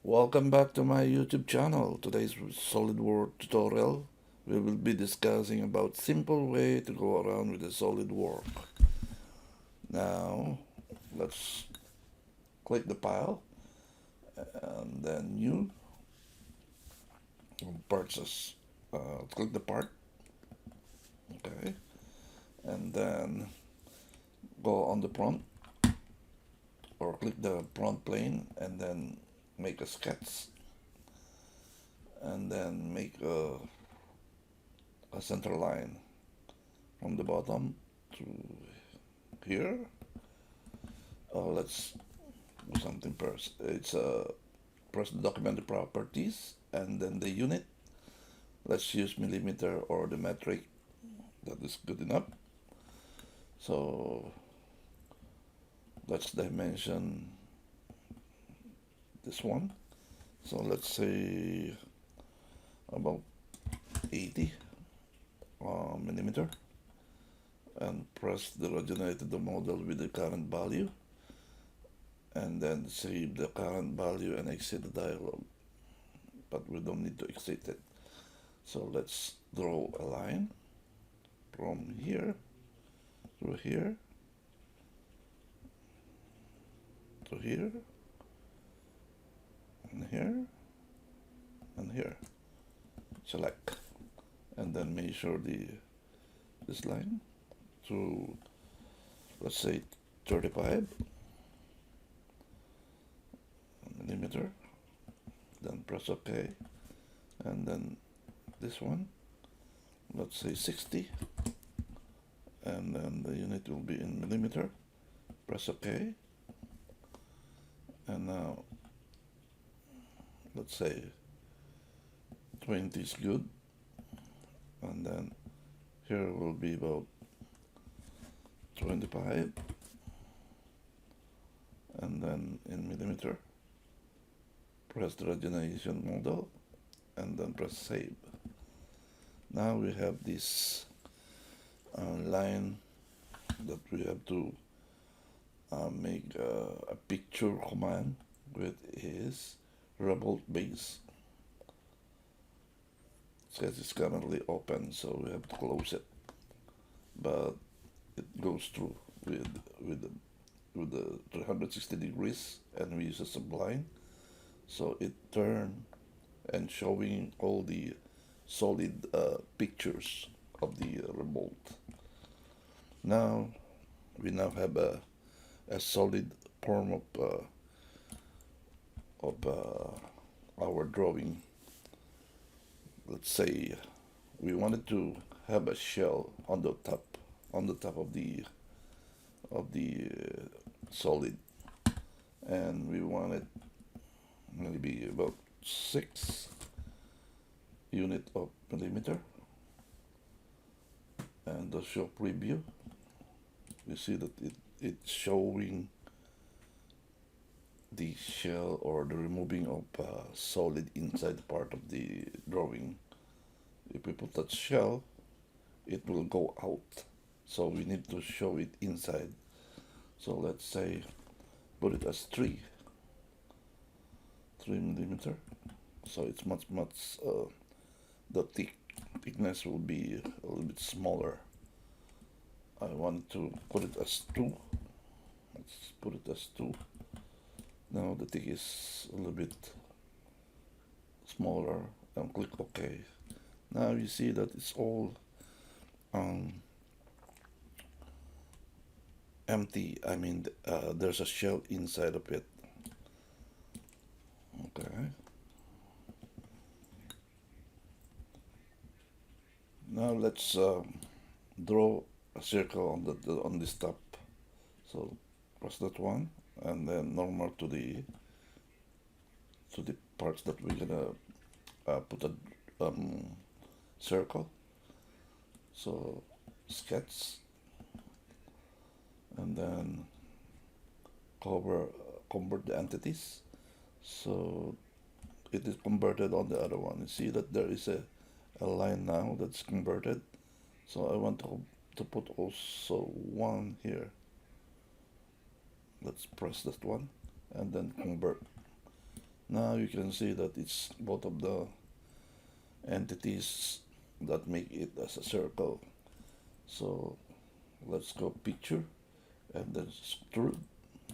Welcome back to my YouTube channel. Today's SolidWorks tutorial, we will be discussing about simple way to go around with the SolidWorks. Now, let's click the file and then new parts. Click the part, okay, and then go on the prompt or click the prompt plane and then make a sketch and then make a center line from the bottom to here. Let's do something first. It's press the document properties and then the unit. Let's use millimeter or the metric. That is good enough. So let's dimension this one. So let's say about 80 millimeter, and press the regenerated the model with the current value, and then save the current value and exit the dialog. But we don't need to exit it. So let's draw a line from here to here to here and here and here. Select and then measure this line to, let's say, 35 millimeter. Then press OK, and then this one, let's say 60, and then the unit will be in millimeter. Press OK, and now let's say 20 is good, and then here will be about 25, and then in millimeter. Press the regeneration model and then press save. Now we have this line that we have to make a picture command with is remote base. It says it's currently open, so we have to close it, but it goes through with the 360 degrees, and we use a sublime, so it turn and showing all the solid pictures of the remote. Now we have a solid form of our drawing. Let's say we wanted to have a shell on the top of the solid, and we wanted maybe about 6 unit of millimeter, and the show preview, you see that it's showing the shell or the removing of solid inside part of the drawing. If we put that shell, it will go out, so we need to show it inside. So let's say put it as 3 millimeter, so it's much the thickness will be a little bit smaller. I want to put it as 2. Let's put it as 2. Now the thick is a little bit smaller, and click OK. Now you see that it's all empty. I mean, there's a shell inside of it. Okay. Now let's draw a circle on this top. So press that one, and then normal to the parts that we're gonna put a circle. So sketch, and then convert the entities. So it is converted on the other one. You see that there is a line now that's converted. So I want to put also 1 here. Let's press that one and then convert. Now you can see that it's both of the entities that make it as a circle. So let's go picture and then extrude.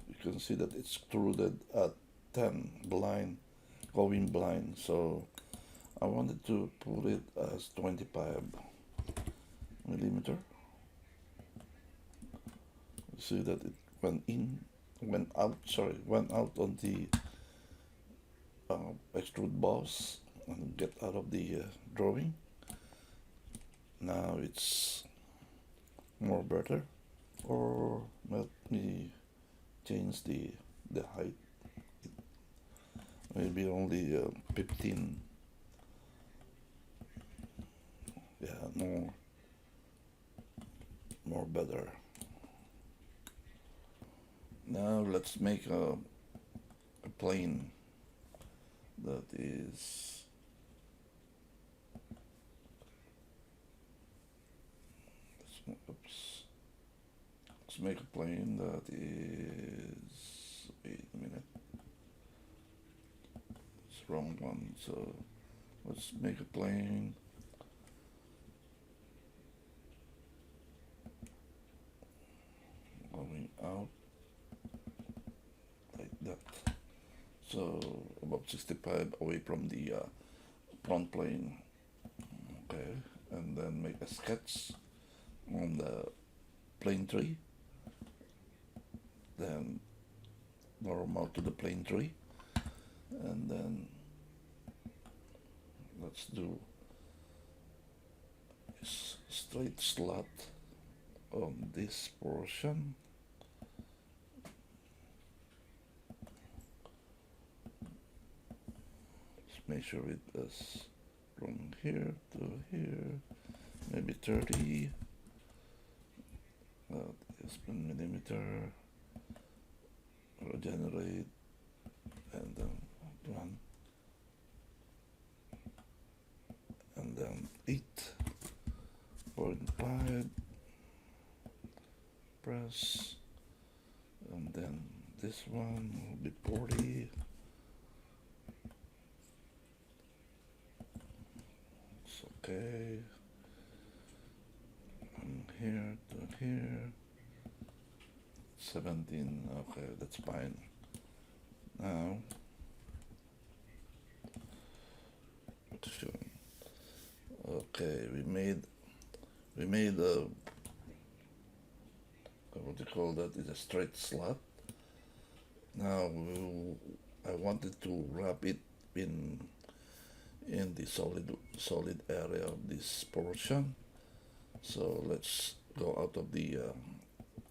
You can see that it's extruded at 10 blind, going blind. So I wanted to put it as 25 millimeter. You see that it went out on the extrude boss and get out of the drawing. Now it's more better, or let me change the height, maybe only 15. Yeah, more better. Now let's make a plane that is let's make a plane that is, wait a minute, it's the wrong one. So let's make a plane going out like that, so about 65 away from the front plane. Okay, and then make a sketch on the plane tree, then normal to the plane tree, and then let's do a straight slot on this portion. Let's measure it as from here to here, maybe 30. That is 1 millimeter. Regenerate, and then 1, and then 8.5. Press, and then this one will be 40. It's okay. From here to here, 17. Okay, that's fine. Now, okay, we made a, what do you call that? It's a straight slot. Now I wanted to wrap it in the solid area of this portion. So let's go out of the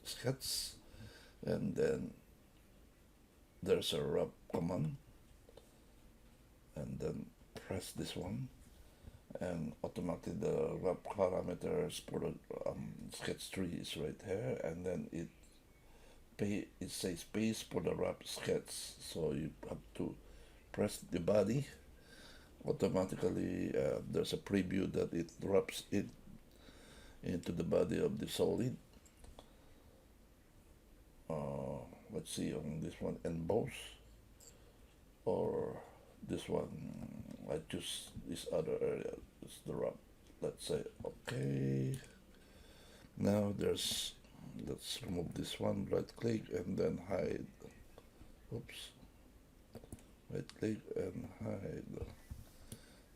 sketch, and then there's a wrap command, and then press this one, and automatically the wrap parameters for the sketch tree is right here, and then it says paste for the wrap sketch. So you have to press the body. Automatically there's a preview that it wraps it into the body of the solid. Let's see on this one, emboss, or this one. I choose this other area. It's the wrap. Let's say okay. Now let's remove this one. Right click and then hide. Oops. Right click and hide.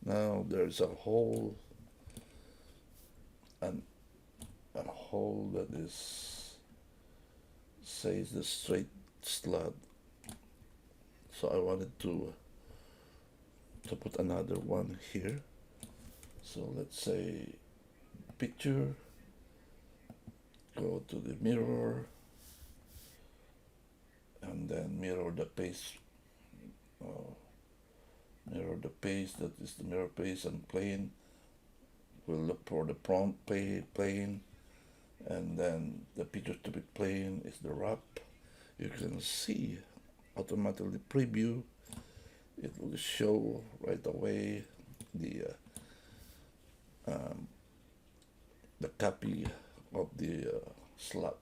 Now there's a hole, and a hole that says the straight slot. So I wanted to put another one here. So let's say picture, go to the mirror, and then mirror the paste. Mirror the paste, that is the mirror paste, and plane. We'll look for the front plane, and then the picture to be plane is the wrap. You can see automatically preview. It will show right away the copy of the slot.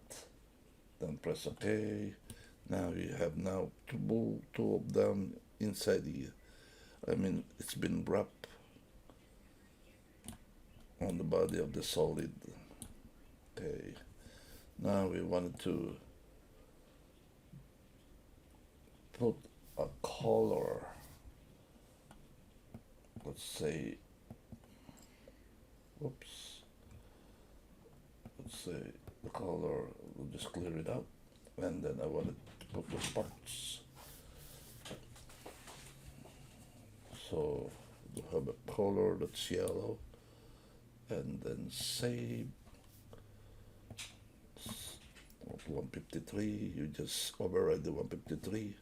Then press OK. Now you have two of them inside it's been wrapped on the body of the solid. Okay, now we wanted to put a color. Let's say, whoops, let's say the color, we'll just clear it out, and then I wanted to put the parts. So we have a color that's yellow, and then save 153. You just override the 153.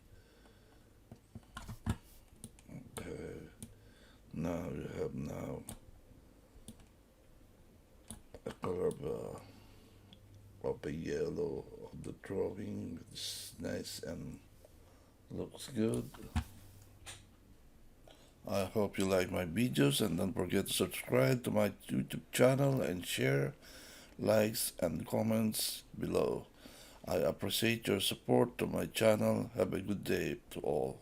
Okay. Now you have a color of a yellow of the drawing. It's nice and looks good. I hope you like my videos, and don't forget to subscribe to my YouTube channel and share, likes and comments below. I appreciate your support to my channel. Have a good day to all.